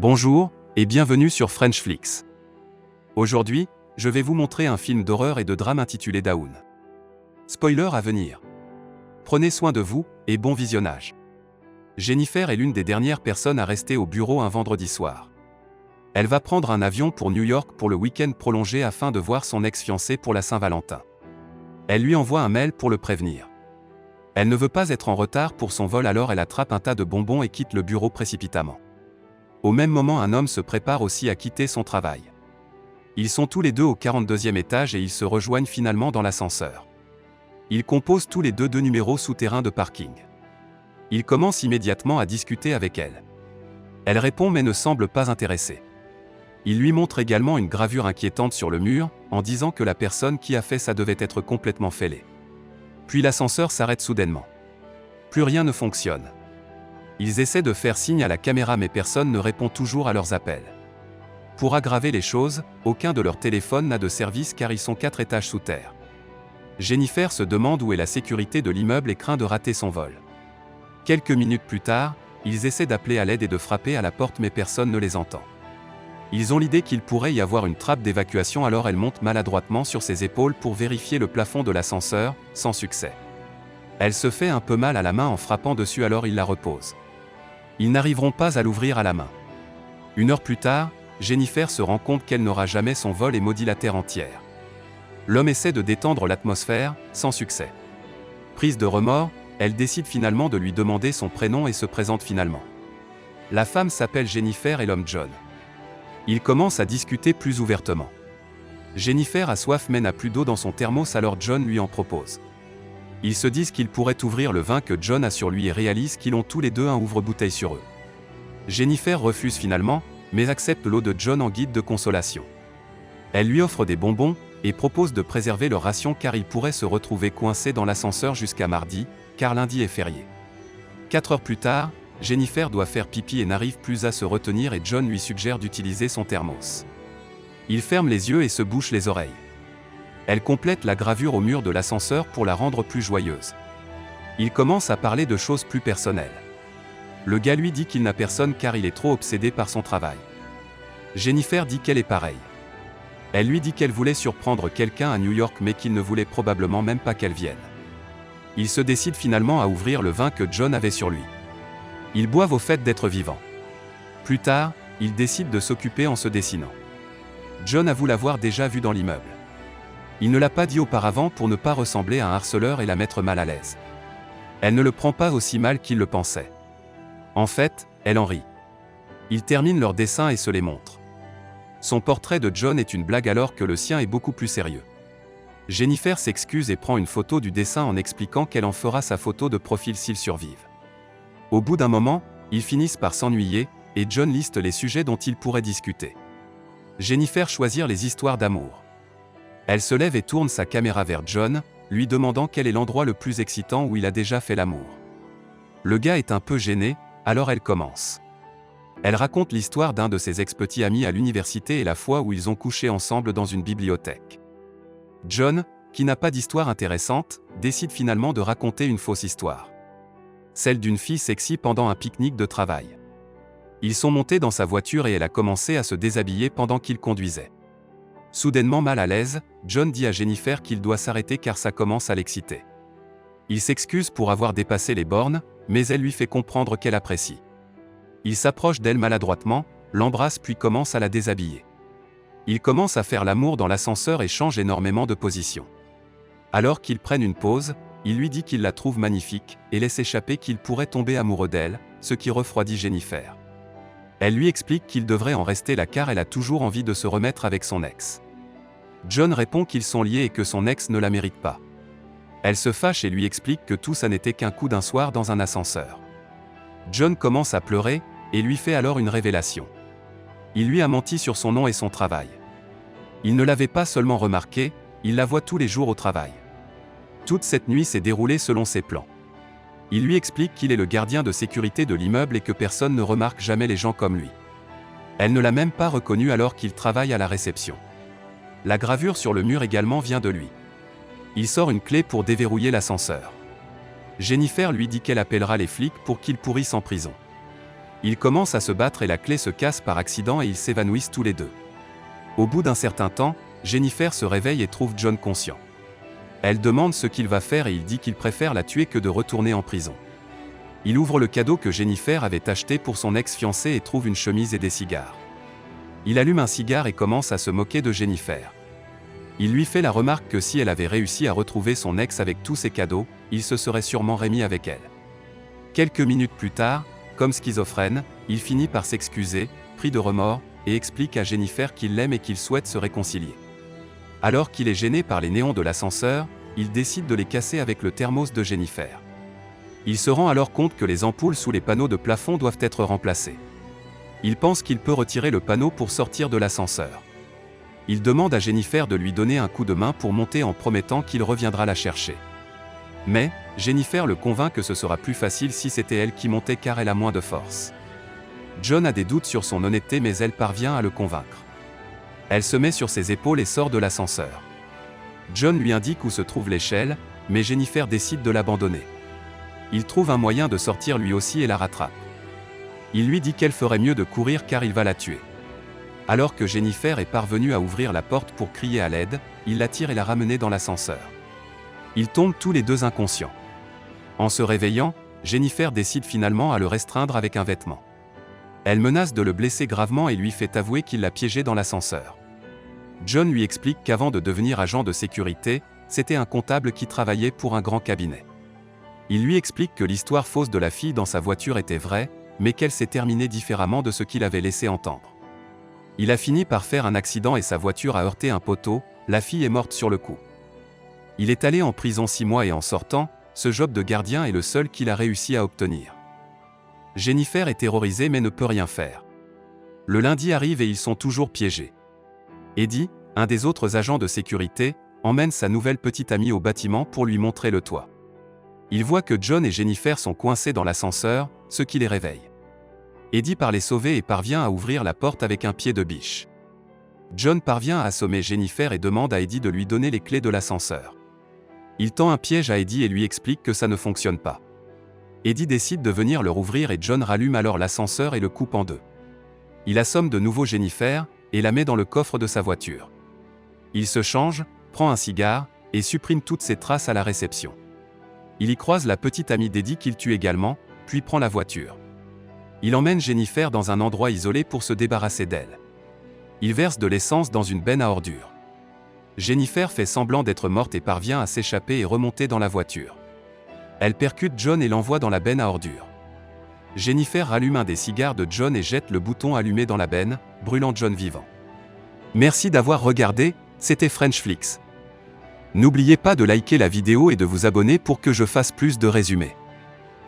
Bonjour, et bienvenue sur Frenchflix. Aujourd'hui, je vais vous montrer un film d'horreur et de drame intitulé Dawn. Spoiler à venir. Prenez soin de vous, et bon visionnage. Jennifer est l'une des dernières personnes à rester au bureau un vendredi soir. Elle va prendre un avion pour New York pour le week-end prolongé afin de voir son ex-fiancé pour la Saint-Valentin. Elle lui envoie un mail pour le prévenir. Elle ne veut pas être en retard pour son vol, alors elle attrape un tas de bonbons et quitte le bureau précipitamment. Au même moment, un homme se prépare aussi à quitter son travail. Ils sont tous les deux au 42e étage et ils se rejoignent finalement dans l'ascenseur. Ils composent tous les deux numéros souterrains de parking. Il commence immédiatement à discuter avec elle. Elle répond mais ne semble pas intéressée. Il lui montre également une gravure inquiétante sur le mur, en disant que la personne qui a fait ça devait être complètement fêlée. Puis l'ascenseur s'arrête soudainement. Plus rien ne fonctionne. Ils essaient de faire signe à la caméra mais personne ne répond toujours à leurs appels. Pour aggraver les choses, aucun de leurs téléphones n'a de service car ils sont 4 étages sous terre. Jennifer se demande où est la sécurité de l'immeuble et craint de rater son vol. Quelques minutes plus tard, ils essaient d'appeler à l'aide et de frapper à la porte mais personne ne les entend. Ils ont l'idée qu'il pourrait y avoir une trappe d'évacuation, alors elle monte maladroitement sur ses épaules pour vérifier le plafond de l'ascenseur, sans succès. Elle se fait un peu mal à la main en frappant dessus, alors ils la reposent. Ils n'arriveront pas à l'ouvrir à la main. Une heure plus tard, Jennifer se rend compte qu'elle n'aura jamais son vol et maudit la terre entière. L'homme essaie de détendre l'atmosphère, sans succès. Prise de remords, elle décide finalement de lui demander son prénom et se présente finalement. La femme s'appelle Jennifer et l'homme John. Ils commencent à discuter plus ouvertement. Jennifer a soif mais n'a plus d'eau dans son thermos, alors John lui en propose. Ils se disent qu'ils pourraient ouvrir le vin que John a sur lui et réalisent qu'ils ont tous les deux un ouvre-bouteille sur eux. Jennifer refuse finalement, mais accepte l'eau de John en guide de consolation. Elle lui offre des bonbons, et propose de préserver leur ration car ils pourraient se retrouver coincés dans l'ascenseur jusqu'à mardi, car lundi est férié. 4 heures plus tard, Jennifer doit faire pipi et n'arrive plus à se retenir et John lui suggère d'utiliser son thermos. Il ferme les yeux et se bouche les oreilles. Elle complète la gravure au mur de l'ascenseur pour la rendre plus joyeuse. Il commence à parler de choses plus personnelles. Le gars lui dit qu'il n'a personne car il est trop obsédé par son travail. Jennifer dit qu'elle est pareille. Elle lui dit qu'elle voulait surprendre quelqu'un à New York mais qu'il ne voulait probablement même pas qu'elle vienne. Ils se décident finalement à ouvrir le vin que John avait sur lui. Ils boivent au fait d'être vivants. Plus tard, ils décident de s'occuper en se dessinant. John avoue l'avoir déjà vu dans l'immeuble. Il ne l'a pas dit auparavant pour ne pas ressembler à un harceleur et la mettre mal à l'aise. Elle ne le prend pas aussi mal qu'il le pensait. En fait, elle en rit. Ils terminent leur dessin et se les montrent. Son portrait de John est une blague alors que le sien est beaucoup plus sérieux. Jennifer s'excuse et prend une photo du dessin en expliquant qu'elle en fera sa photo de profil s'ils survivent. Au bout d'un moment, ils finissent par s'ennuyer, et John liste les sujets dont ils pourraient discuter. Jennifer choisit les histoires d'amour. Elle se lève et tourne sa caméra vers John, lui demandant quel est l'endroit le plus excitant où il a déjà fait l'amour. Le gars est un peu gêné, alors elle commence. Elle raconte l'histoire d'un de ses ex-petits amis à l'université et la fois où ils ont couché ensemble dans une bibliothèque. John, qui n'a pas d'histoire intéressante, décide finalement de raconter une fausse histoire. Celle d'une fille sexy pendant un pique-nique de travail. Ils sont montés dans sa voiture et elle a commencé à se déshabiller pendant qu'il conduisait. Soudainement mal à l'aise, John dit à Jennifer qu'il doit s'arrêter car ça commence à l'exciter. Il s'excuse pour avoir dépassé les bornes, mais elle lui fait comprendre qu'elle apprécie. Il s'approche d'elle maladroitement, l'embrasse puis commence à la déshabiller. Ils commencent à faire l'amour dans l'ascenseur et changent énormément de position. Alors qu'ils prennent une pause, il lui dit qu'il la trouve magnifique et laisse échapper qu'il pourrait tomber amoureux d'elle, ce qui refroidit Jennifer. Elle lui explique qu'il devrait en rester là car elle a toujours envie de se remettre avec son ex. John répond qu'ils sont liés et que son ex ne la mérite pas. Elle se fâche et lui explique que tout ça n'était qu'un coup d'un soir dans un ascenseur. John commence à pleurer, et lui fait alors une révélation. Il lui a menti sur son nom et son travail. Il ne l'avait pas seulement remarqué, il la voit tous les jours au travail. Toute cette nuit s'est déroulée selon ses plans. Il lui explique qu'il est le gardien de sécurité de l'immeuble et que personne ne remarque jamais les gens comme lui. Elle ne l'a même pas reconnu alors qu'il travaille à la réception. La gravure sur le mur également vient de lui. Il sort une clé pour déverrouiller l'ascenseur. Jennifer lui dit qu'elle appellera les flics pour qu'ils pourrissent en prison. Ils commencent à se battre et la clé se casse par accident et ils s'évanouissent tous les deux. Au bout d'un certain temps, Jennifer se réveille et trouve John conscient. Elle demande ce qu'il va faire et il dit qu'il préfère la tuer que de retourner en prison. Il ouvre le cadeau que Jennifer avait acheté pour son ex-fiancé et trouve une chemise et des cigares. Il allume un cigare et commence à se moquer de Jennifer. Il lui fait la remarque que si elle avait réussi à retrouver son ex avec tous ses cadeaux, il se serait sûrement remis avec elle. Quelques minutes plus tard, comme schizophrène, il finit par s'excuser, pris de remords, et explique à Jennifer qu'il l'aime et qu'il souhaite se réconcilier. Alors qu'il est gêné par les néons de l'ascenseur, il décide de les casser avec le thermos de Jennifer. Il se rend alors compte que les ampoules sous les panneaux de plafond doivent être remplacées. Il pense qu'il peut retirer le panneau pour sortir de l'ascenseur. Il demande à Jennifer de lui donner un coup de main pour monter en promettant qu'il reviendra la chercher. Mais, Jennifer le convainc que ce sera plus facile si c'était elle qui montait car elle a moins de force. John a des doutes sur son honnêteté mais elle parvient à le convaincre. Elle se met sur ses épaules et sort de l'ascenseur. John lui indique où se trouve l'échelle, mais Jennifer décide de l'abandonner. Il trouve un moyen de sortir lui aussi et la rattrape. Il lui dit qu'elle ferait mieux de courir car il va la tuer. Alors que Jennifer est parvenue à ouvrir la porte pour crier à l'aide, il la tire et la ramène dans l'ascenseur. Ils tombent tous les deux inconscients. En se réveillant, Jennifer décide finalement à le restreindre avec un vêtement. Elle menace de le blesser gravement et lui fait avouer qu'il l'a piégé dans l'ascenseur. John lui explique qu'avant de devenir agent de sécurité, c'était un comptable qui travaillait pour un grand cabinet. Il lui explique que l'histoire fausse de la fille dans sa voiture était vraie, mais qu'elle s'est terminée différemment de ce qu'il avait laissé entendre. Il a fini par faire un accident et sa voiture a heurté un poteau, la fille est morte sur le coup. Il est allé en prison 6 mois et en sortant, ce job de gardien est le seul qu'il a réussi à obtenir. Jennifer est terrorisée mais ne peut rien faire. Le lundi arrive et ils sont toujours piégés. Eddie, un des autres agents de sécurité, emmène sa nouvelle petite amie au bâtiment pour lui montrer le toit. Il voit que John et Jennifer sont coincés dans l'ascenseur, ce qui les réveille. Eddie part les sauver et parvient à ouvrir la porte avec un pied de biche. John parvient à assommer Jennifer et demande à Eddie de lui donner les clés de l'ascenseur. Il tend un piège à Eddie et lui explique que ça ne fonctionne pas. Eddie décide de venir le rouvrir et John rallume alors l'ascenseur et le coupe en deux. Il assomme de nouveau Jennifer et la met dans le coffre de sa voiture. Il se change, prend un cigare et supprime toutes ses traces à la réception. Il y croise la petite amie d'Eddie qu'il tue également, puis prend la voiture. Il emmène Jennifer dans un endroit isolé pour se débarrasser d'elle. Il verse de l'essence dans une benne à ordures. Jennifer fait semblant d'être morte et parvient à s'échapper et remonter dans la voiture. Elle percute John et l'envoie dans la benne à ordures. Jennifer rallume un des cigares de John et jette le bouton allumé dans la benne, brûlant John vivant. Merci d'avoir regardé, c'était French Flix. N'oubliez pas de liker la vidéo et de vous abonner pour que je fasse plus de résumés.